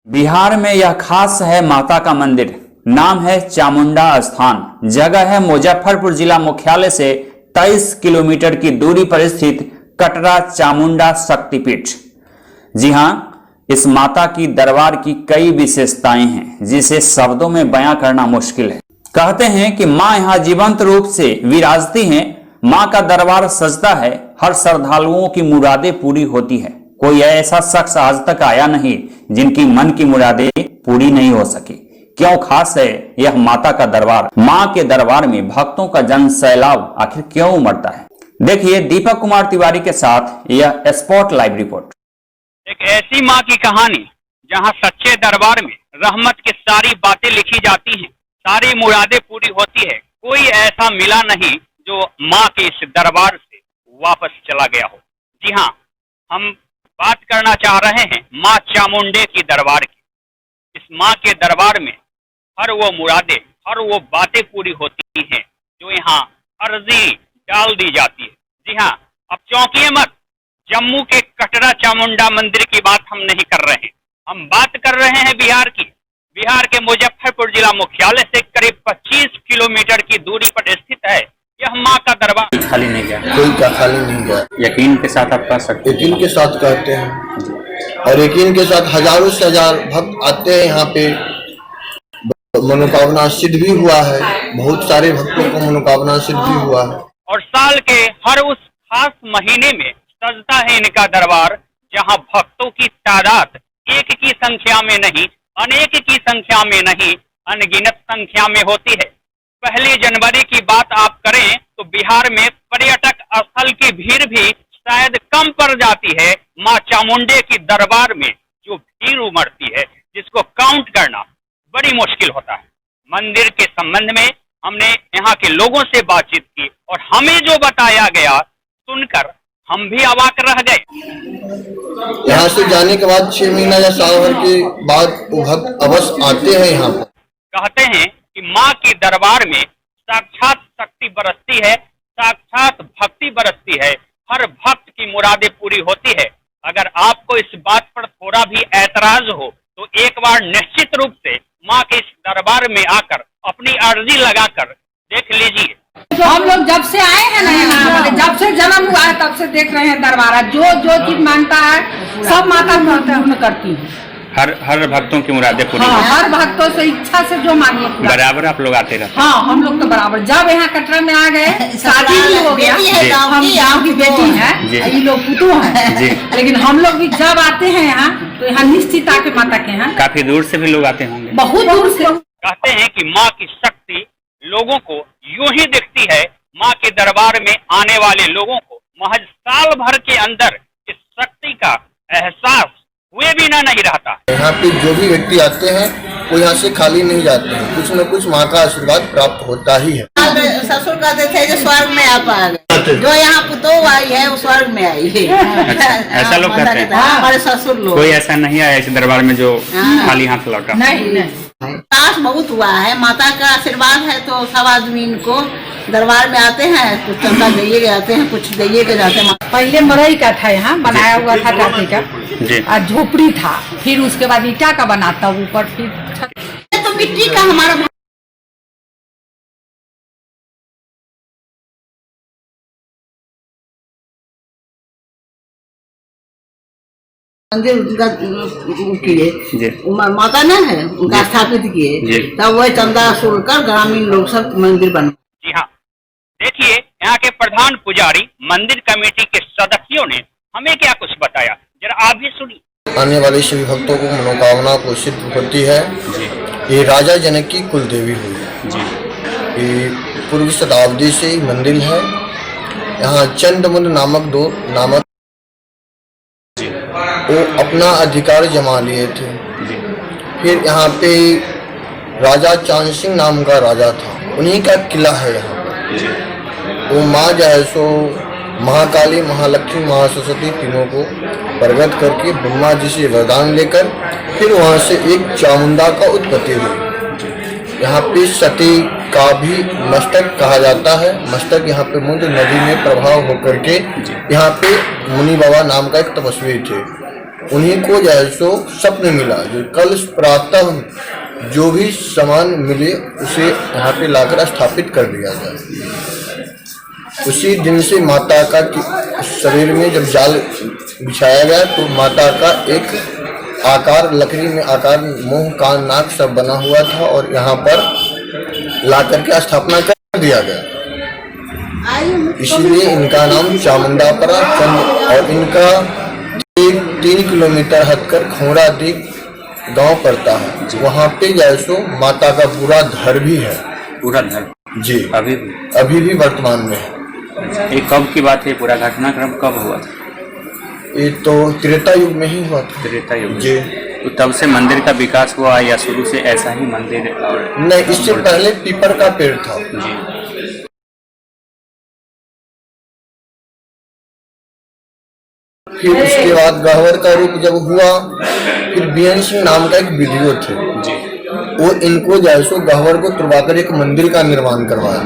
बिहार में यह खास है माता का मंदिर। नाम है चामुंडा स्थान। जगह है मुजफ्फरपुर जिला मुख्यालय से 23 किलोमीटर की दूरी पर स्थित कटरा चामुंडा शक्तिपीठ। जी हां, इस माता की दरबार की कई विशेषताएं हैं जिसे शब्दों में बयां करना मुश्किल है। कहते हैं कि मां यहां जीवंत रूप से विराजती हैं। मां का दरबार सजता है, हर श्रद्धालुओं की मुरादें पूरी होती है। कोई ऐसा शख्स आज तक आया नहीं जिनकी मन की मुरादें पूरी नहीं हो सकी। क्यों खास है यह माता का दरबार? मां के दरबार में भक्तों का जन सैलाब आखिर क्यों उमड़ता है? देखिए दीपक कुमार तिवारी के साथ यह स्पॉट लाइव रिपोर्ट। एक ऐसी मां की कहानी जहां सच्चे दरबार में रहमत की सारी बातें लिखी जाती हैं, सारी मुरादें पूरी होती है। कोई ऐसा मिला नहीं जो मां के इस दरबार से वापस चला गया हो। जी हाँ, हम बात करना चाह रहे हैं मां चामुंडे की दरबार की। इस मां के दरबार में हर वो मुरादें, हर वो बातें पूरी होती हैं जो यहाँ अर्जी डाल दी जाती है। जी हाँ, अब चौंकिए मत, जम्मू के कटरा चामुंडा मंदिर की बात हम नहीं कर रहे हैं। हम बात कर रहे हैं बिहार की। बिहार के मुजफ्फरपुर जिला मुख्यालय से करीब 25 किलोमीटर की दूरी पर स्थित है यह मां का दरबार। खाली नहीं गया, कोई का खाली नहीं गया। यकीन के साथ आप कह सकते हैं? यकीन के साथ कहते हैं और यकीन के साथ हजारों से हजार भक्त आते हैं यहाँ पे। मनोकामना सिद्ध भी हुआ है, बहुत सारे भक्तों को मनोकामना सिद्ध भी हुआ है। और साल के हर उस खास महीने में सजता है इनका दरबार, जहां भक्तों की तादाद एक की संख्या में नहीं, अनेक की संख्या में नहीं, अनगिनत संख्या में होती है। 1 जनवरी की बात आप करें तो बिहार में पर्यटक स्थल की भीड़ भी शायद कम पड़ जाती है मां चामुंडे की दरबार में जो भीड़ उमड़ती है, जिसको काउंट करना बड़ी मुश्किल होता है। मंदिर के संबंध में हमने यहाँ के लोगों से बातचीत की और हमें जो बताया गया सुनकर हम भी अवाक रह गए। यहाँ से जाने के बाद 6 महीना या साल भर के बाद वो भक्त अवश्य आते हैं यहाँ पर। कहते हैं कि माँ के दरबार में साक्षात शक्ति बरसती है, साक्षात भक्ति बरसती है, हर भक्त की मुरादें पूरी होती है। अगर आपको इस बात पर थोड़ा भी ऐतराज हो तो एक बार निश्चित रूप से माँ के इस दरबार में आकर अपनी अर्जी लगाकर देख लीजिए। हम लोग जब से आए हैं ना यहाँ, जब से जन्म हुआ है तब से देख रहे हैं दरबार। जो चीज मांगता है सब माता पूर्ण करती है। हर भक्तों की मुरादें पूरी। हाँ, हर भक्तों से इच्छा से जो मांगे बराबर आप लोग आते रहते? हाँ, हम लोग तो बराबर। जब यहाँ कटरा में आ गए, शादी भी हो गया, हम गाँव की बेटी है, ये लोग पुतू है, लेकिन हम लोग भी जब आते हैं यहाँ तो यहाँ निश्चित आके माता के यहाँ। काफी दूर से भी लोग आते होंगे? बहुत दूर से। कहते हैं कि माँ की शक्ति लोगों को यूं ही दिखती है। माँ के दरबार में आने वाले लोगों को महज साल भर के अंदर इस शक्ति का एहसास हुए बिना नहीं रहता। यहाँ पे जो भी व्यक्ति आते हैं वो यहाँ से खाली नहीं जाते हैं, कुछ न कुछ माँ का आशीर्वाद प्राप्त होता ही है। ससुर कहते थे जो स्वर्ग में आप आ गए, जो यहाँ पुतोह आई है वो स्वर्ग में आई है। ऐसा लोग कहते हैं? हमारे ससुर लोग। कोई ऐसा नहीं आया इस दरबार में जो खाली हाथ लौटा? नहीं। पास बहुत हुआ है, माता का आशीर्वाद है तो सब आदमी इनको दरबार में आते हैं, कुछ चंदा दिए गए आते हैं, कुछ दिए गए जाते हैं। पहले मरई का था, यहाँ बनाया हुआ था टाटे का, और झोपड़ी था, फिर उसके बाद ईटा का बनाता ऊपर, फिर तो मिट्टी का हमारा मंदिर उनका किए, माता न है उनका स्थापित किए, तब वह चंदा सुनकर ग्रामीण लोग सब मंदिर बने। जी हाँ, देखिए यहाँ के प्रधान पुजारी मंदिर कमेटी के सदस्यों ने हमें क्या कुछ बताया, जरा आप भी सुनिए। आने वाले सभी भक्तों को मनोकामना को सिद्ध होती है। ये राजा जनक की कुल देवी हुई है। ये पूर्व शताब्दी से ही मंदिर है। यहाँ चंद्रमुंड नामक 2 नामक वो अपना अधिकार जमा लिए थे। फिर यहाँ पे राजा चांद सिंह नाम का राजा था, उन्हीं का किला है यहाँ पर। वो माँ जो है सो महाकाली, महालक्ष्मी, महासरस्वती तीनों को प्रकट करके ब्रह्मा जी से वरदान लेकर फिर वहाँ से एक चामुंडा का उत्पत्ति हुई। यहाँ पे सती का भी मस्तक कहा जाता है। मस्तक यहाँ पे मुंड नदी में प्रभाव होकर के यहाँ पे मुनि बाबा नाम का एक तपस्वी थे, उन्हीं को जो है सो स्वप्न मिला जो कल प्रातः जो भी सामान मिले उसे यहाँ पे लाकर स्थापित कर दिया जाए। उसी दिन से माता का शरीर में जब जाल बिछाया गया तो माता का एक आकार लकड़ी में आकार मुंह कान नाक सब बना हुआ था और यहाँ पर ला करके स्थापना कर दिया गया। इसलिए इनका नाम चामुंडापरा चंद और इनका 3 किलोमीटर हटकर खौरा दीप गांव पड़ता है। वहाँ पे जैसो माता का पूरा घर भी है। पूरा घर जी अभी भी वर्तमान में है। ये कब की बात है? पूरा घटनाक्रम कब हुआ था? ये तो त्रेता युग में ही हुआ था। त्रेता युग जी। तो तब से मंदिर का विकास हुआ या शुरू से ऐसा ही मंदिर? और नहीं, इससे पहले पीपर का पेड़ था। जी। फिर उसके बाद गहवर का रूप जब हुआ फिर बीएन सिंह नाम का एक वीडियो थे जी। वो इनको जैसो गहवर को तुड़वाकर एक मंदिर का निर्माण करवाया।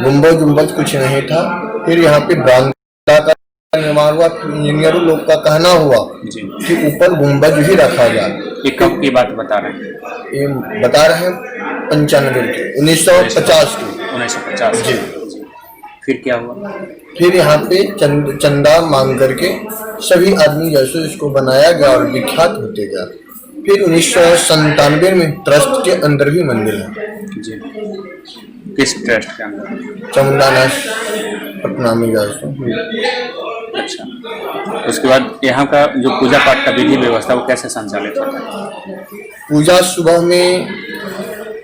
गुम्बद गुम्बद कुछ नहीं था। फिर यहाँ पे बरामदा का निर्माण हुआ। फिर इंजीनियरों लोग का कहना हुआ कि ऊपर गुम्बद ही रखा जाए। ये कब की बात बता रहे हैं? ये बता रहे हैं 95 के 1950 की 1950 जी। फिर क्या हुआ? फिर यहाँ पे चंदा मांग करके सभी आदमी जैसे इसको बनाया गया और विख्यात होते गया। फिर 1997 में ट्रस्ट के अंदर भी मंदिर है जी। किस ट्रस्ट के अंदर? चामुंडानाथ पटना में जैसे। अच्छा, उसके बाद यहाँ का जो पूजा पाठ का विधि व्यवस्था वो कैसे संचालित होता है? पूजा सुबह में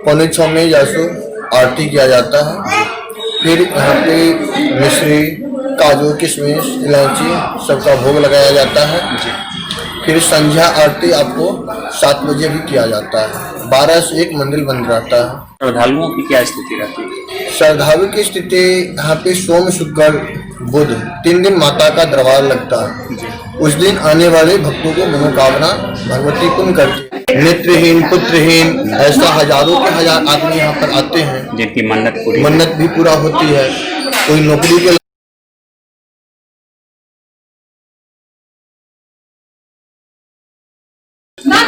5:45 में जैसे आरती किया जाता है। फिर यहाँ पे मिश्री काजू किशमिश इलायची सबका भोग लगाया जाता है। फिर संध्या आरती आपको 7 बजे भी किया जाता है। 12 से 1 मंदिर बंद रहता है। श्रद्धालुओं की क्या स्थिति रहती है? श्रद्धालु की स्थिति यहाँ पे सोम शुक्र बुध 3 दिन माता का दरबार लगता है। उस दिन आने वाले भक्तों को मनोकामना भगवती पूर्ण करती है। नेत्रहीन पुत्रहीन ऐसा हजारों के हजार आदमी यहाँ पर आते हैं जिनकी मन्नत भी पूरा होती है। कोई नौकरी के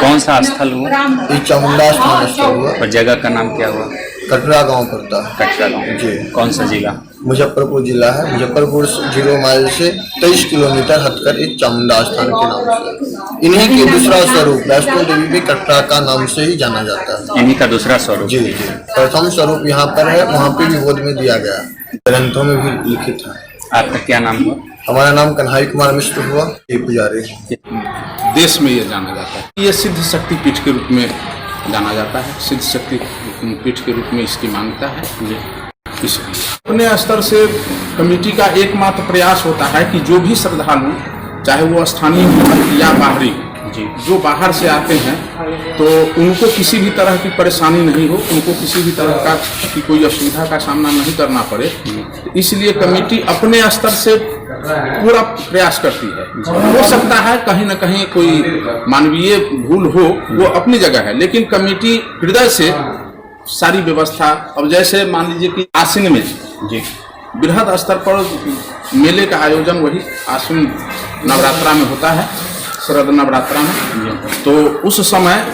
कौन सा स्थल हुआ? ये चामुंडा स्थान स्थल हुआ। और जगह का नाम क्या हुआ? कटरा गांव पड़ता है। कटरा गांव जी। कौन सा जिला? मुजफ्फरपुर जिला है। मुजफ्फरपुर 0 माइल से 23 किलोमीटर हटकर एक चामुंडा स्थान के नाम से। इन्हीं के दूसरा स्वरूप वैष्णो देवी भी कटरा का नाम से ही जाना जाता है। इन्हीं का दूसरा स्वरूप? जी जी। प्रथम स्वरूप यहाँ पर है, वहाँ पे भी बोध में दिया गया, ग्रंथों में भी लिखित है। आपका क्या नाम हुआ? हमारा नाम कन्हई कुमार मिश्र हुआ। ये पुजारी देश में ये जाना जाता है। ये सिद्ध शक्ति पीठ के रूप में जाना जाता है। सिद्ध शक्ति पीठ के रूप में इसकी मान्यता है। अपने स्तर से कमेटी का एकमात्र प्रयास होता है कि जो भी श्रद्धालु चाहे वो स्थानीय हो या बाहरी जो बाहर से आते हैं तो उनको किसी भी तरह की परेशानी नहीं हो, उनको किसी भी तरह का की कोई असुविधा का सामना नहीं करना पड़े। इसलिए कमेटी अपने स्तर से पूरा प्रयास करती है। हो सकता है कहीं न कहीं कोई मानवीय भूल हो, वो अपनी जगह है, लेकिन कमेटी हृदय से सारी व्यवस्था। अब जैसे मान लीजिए कि आश्विन में जी बृहद स्तर पर मेले का आयोजन वही आश्विन नवरात्रा में होता है, शरद नवरात्रा में। तो उस समय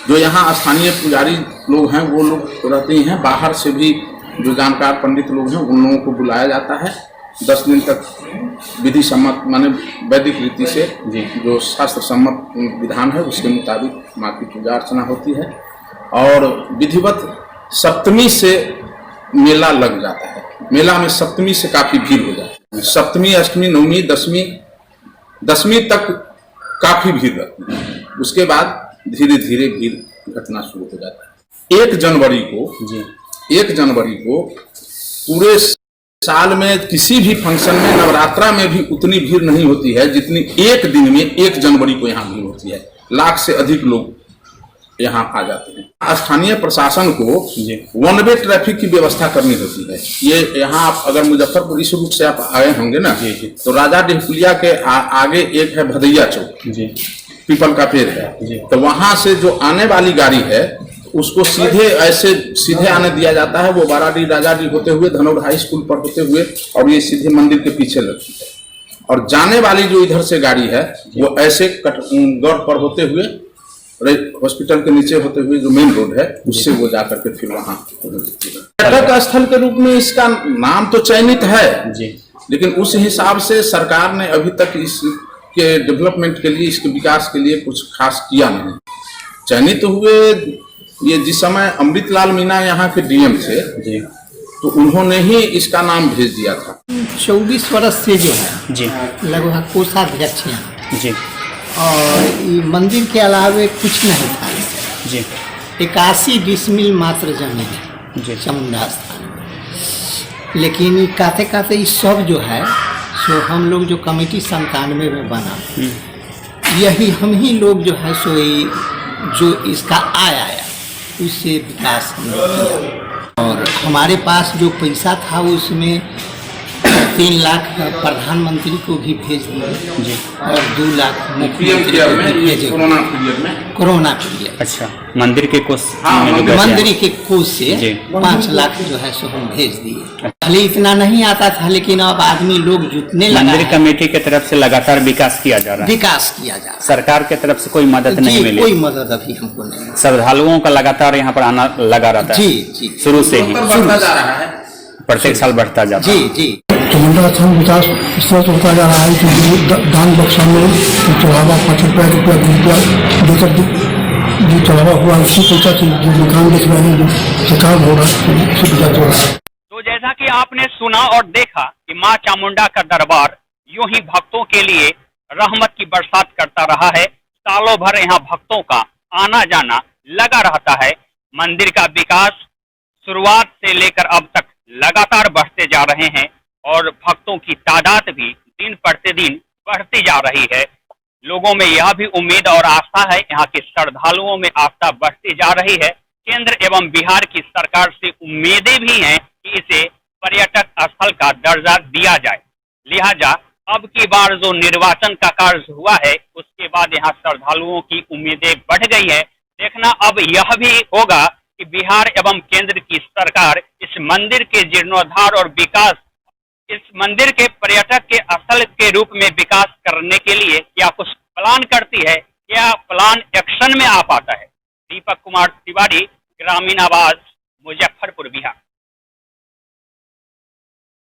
जो यहाँ स्थानीय पुजारी लोग हैं वो लोग रहते हैं। बाहर से भी जो जानकार पंडित लोग हैं उन लोगों को बुलाया जाता है। 10 दिन तक विधि सम्मत माने वैदिक रीति से जो शास्त्र सम्मत विधान है उसके मुताबिक माँ की पूजा अर्चना होती है। और विधिवत सप्तमी से मेला लग जाता है। मेला में सप्तमी से काफी भीड़ हो जाती है। सप्तमी अष्टमी नवमी दसवीं तक काफी भीड़ रहती है। उसके बाद धीरे धीरे भीड़ घटना शुरू हो जाता है। 1 जनवरी को पूरे साल में किसी भी फंक्शन में नवरात्रा में भी उतनी भीड़ नहीं होती है जितनी एक दिन में 1 जनवरी को यहाँ भीड़ होती है। लाख से अधिक लोग यहाँ आ जाते हैं। स्थानीय प्रशासन को 1 वे ट्रैफिक की व्यवस्था करनी होती है। ये यहाँ आप अगर मुजफ्फरपुर इस रूट से आप आए होंगे ना तो राजा डिहपुलिया के आगे एक है भदैया चौक, पीपल का पेड़ है। तो वहां से जो आने वाली गाड़ी है उसको सीधे आने दिया जाता है। वो बाराडी राजाडी होते हुए धनौर हाई स्कूल पर होते हुए और ये सीधे मंदिर के पीछे लगती है। और जाने वाली जो इधर से गाड़ी है वो ऐसे गढ़ पर होते हुए हॉस्पिटल के नीचे होते हुए जो मेन रोड है उससे वो जाकर के फिर वहाँ पर्यटक स्थल के रूप में इसका नाम तो चयनित है जी, लेकिन उस हिसाब से सरकार ने अभी तक इसके डेवलपमेंट के लिए, इसके विकास के लिए कुछ खास किया नहीं। चयनित हुए ये जिस समय अमृतलाल मीणा यहाँ के डीएम थे जी, तो उन्होंने ही इसका नाम भेज दिया था। 24 वर्ष से जो है जी लगभग कोषाध्यक्ष हैं जी, और ये मंदिर के अलावे कुछ नहीं था जी 81 डिसमिल मात्र जमीन है जी, चामुंडा स्थान में। लेकिन ये काते काते ये सब जो है सो हम लोग जो कमेटी 97 में बना, यही हम ही लोग जो है सो जो इसका आया उससे विकास हम लोग किया। और हमारे पास जो पैसा था उसमें 3 लाख प्रधानमंत्री को भी भेज दिए जी, और 2 लाख मुख्यमंत्री को भी भेजे कोरोना पीरियड। अच्छा, मंदिर के कोष मंदिर के कोष से 5 लाख जो है सो हम भेज दिए। पहले इतना नहीं आता था, लेकिन अब आदमी लोग जुटने लगा। मंदिर कमेटी की तरफ से लगातार विकास किया जा रहा है, विकास किया जा रहा है। सरकार की तरफ से कोई मदद नहीं मिली? कोई मदद अभी हमको नहीं। श्रद्धालुओं का लगातार यहाँ पर आना लगा रहता है जी, शुरू से ही, बढ़ता जा रहा है, प्रत्येक साल बढ़ता जाता है जी। चामुंडा स्थान विकास इस तरह से होता जा रहा है कि दान बक्सा में चढ़ावा 5 रुपया 2 रुपया देकर जो चढ़ावा हुआ उसी पैसा से जो मकान बेच रहे हैं, जो सरकार हो रहा है उसी पैसा जो है। तो जैसा कि आपने सुना और देखा कि मां चामुंडा का दरबार यूं ही भक्तों के लिए रहमत की बरसात करता रहा है। सालों भर यहाँ भक्तों का आना जाना लगा रहता है। मंदिर का विकास शुरुआत से लेकर अब तक लगातार बढ़ते जा रहे हैं और भक्तों की तादाद भी दिन प्रतिदिन बढ़ती जा रही है। लोगों में यह भी उम्मीद और आस्था है, यहाँ के श्रद्धालुओं में आस्था बढ़ती जा रही है। केंद्र एवं बिहार की सरकार से उम्मीदें भी हैं कि इसे पर्यटक स्थल का दर्जा दिया जाए। लिहाजा अब की बार जो निर्वाचन का कार्य हुआ है उसके बाद यहाँ श्रद्धालुओं की उम्मीदें बढ़ गई है। देखना अब यह भी होगा कि बिहार एवं केंद्र की सरकार इस मंदिर के जीर्णोद्धार और विकास, इस मंदिर के पर्यटक के स्थल के रूप में विकास करने के लिए क्या कुछ प्लान करती है, क्या प्लान एक्शन में आ पाता है। दीपक कुमार तिवारी, ग्रामीण आवाज, मुजफ्फरपुर, बिहार।